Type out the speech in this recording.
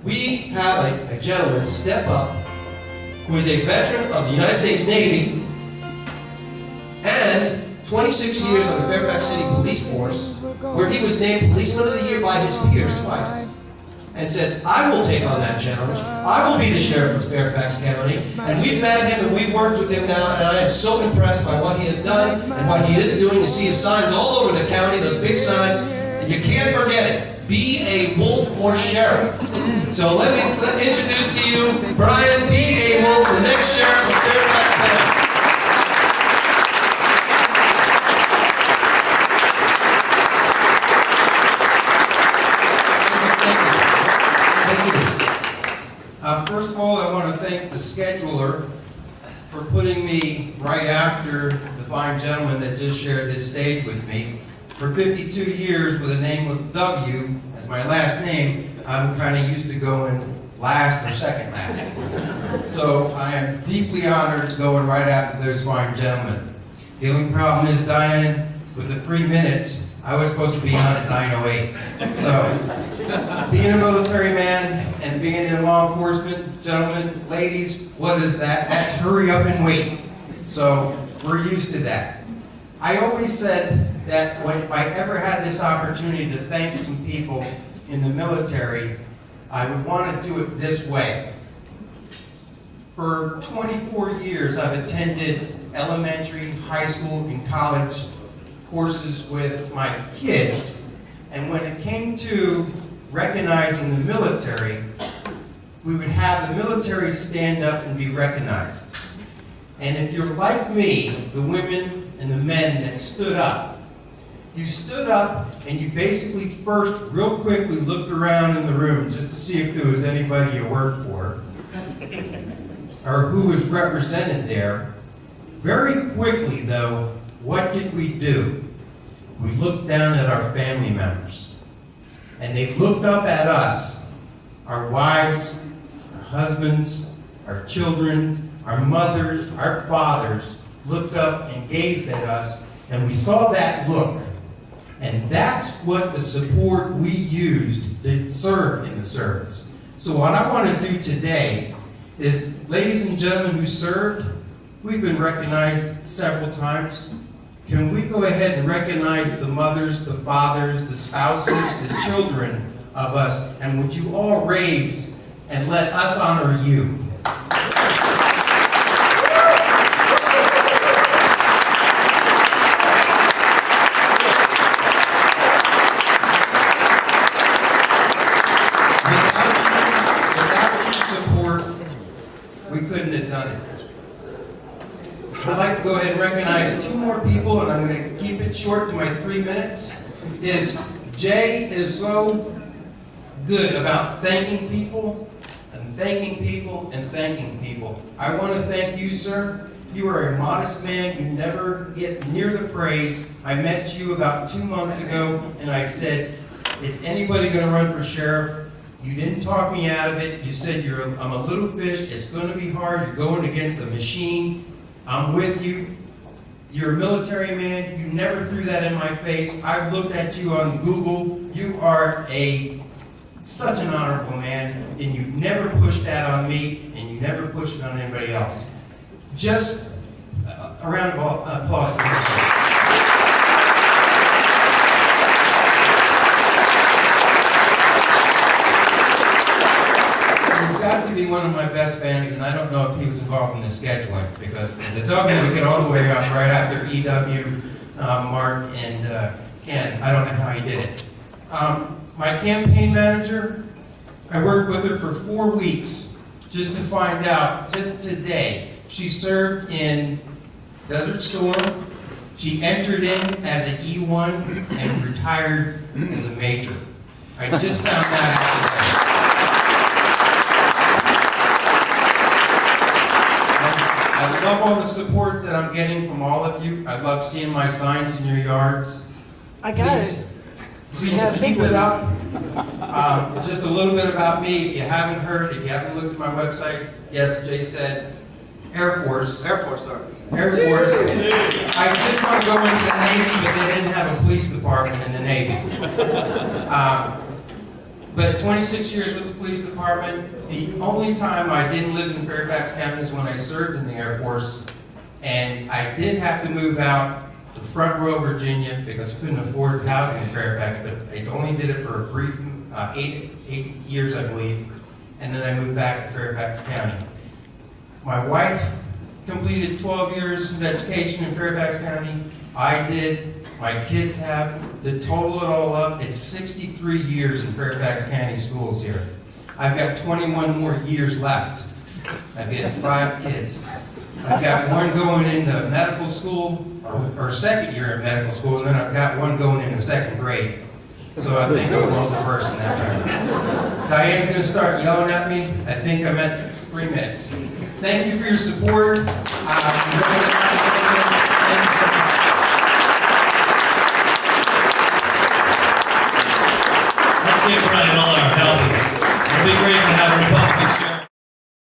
we have a gentleman step up who is a veteran of the United States Navy and 26 years on the Fairfax City Police Force, where he was named Policeman of the Year by his peers twice, and says, I will take on that challenge. I will be the sheriff of Fairfax County. And we've met him and we've worked with him now, and I am so impressed by what he has done and what he is doing. To see his signs all over the county, those big signs, and you can't forget it. Be a wolf or sheriff. So let me introduce to you Brian B. A. Wolf, the next sheriff of Fairfax County. First of all, I want to thank the scheduler for putting me right after the fine gentleman that just shared this stage with me. For 52 years with a name with W as my last name, I'm kind of used to going last or second last. So I am deeply honored going right after those fine gentlemen. The only problem is, Diane, with the 3 minutes, I was supposed to be on at 9:08. So, being a military man and being in law enforcement, gentlemen, ladies, what is that? That's hurry up and wait. So, we're used to that. I always said that if I ever had this opportunity to thank some people in the military, I would want to do it this way. For 24 years, I've attended elementary, high school, and college courses with my kids, and when it came to recognizing the military, we would have the military stand up and be recognized. And if you're like me, the women and the men that stood up, you stood up and you basically first, real quickly, looked around in the room just to see if there was anybody you worked for, or who was represented there. Very quickly, though, what did we do? We looked down at our family members, and they looked up at us, our wives, our husbands, our children, our mothers, our fathers, looked up and gazed at us, and we saw that look. And that's what the support we used to serve in the service. So what I want to do today is, ladies and gentlemen who served, we've been recognized several times. Can we go ahead and recognize the mothers, the fathers, the spouses, the children of us, and would you all raise and let us honor you? Without your support, we couldn't have done it. I'd like to go ahead and recognize two more people, and I'm going to keep it short to my 3 minutes. Jay is so good about thanking people, and thanking people, and thanking people. I want to thank you, sir. You are a modest man. You never get near the praise. I met you about 2 months ago, and I said, is anybody going to run for sheriff? You didn't talk me out of it. You said, I'm a little fish. It's going to be hard. You're going against the machine. I'm with you. You're a military man. You never threw that in my face. I've looked at you on Google. You are such an honorable man, and you never pushed that on me, and you never pushed it on anybody else. Just a round of applause for yourself. He's got to be one of my best fans, and I don't know if he was involved in the scheduling, because the W would get all the way up right after EW, Mark, and Ken. I don't know how he did it. My campaign manager, I worked with her for 4 weeks just to find out, just today, she served in Desert Storm. She entered in as an E1 and retired as a major. I just found that out today. I love all the support that I'm getting from all of you. I love seeing my signs in your yards. I got it. Please keep it up. Just a little bit about me, if you haven't heard, if you haven't looked at my website. Yes, Jay said Air Force. Air Force, sorry. Air Force. I did want to go into the Navy, but they didn't have a police department in the Navy. But 26 years with the police department, the only time I didn't live in Fairfax County is when I served in the Air Force. And I did have to move out to Front Row, Virginia, because I couldn't afford housing in Fairfax, but I only did it for a brief 8 years, I believe. And then I moved back to Fairfax County. My wife completed 12 years of education in Fairfax County. I did. My kids have. To total it all up, it's 63 years in Fairfax County schools here. I've got 21 more years left. I've got 5 kids. I've got one going into medical school, or second year in medical school, and then I've got one going into 2nd grade. So I think I'm well versed in that time. Diane's going to start yelling at me. I think I'm at 3 minutes. Thank you for your support. Thank you so much. Let's give Brian all our help. It'll be great to have him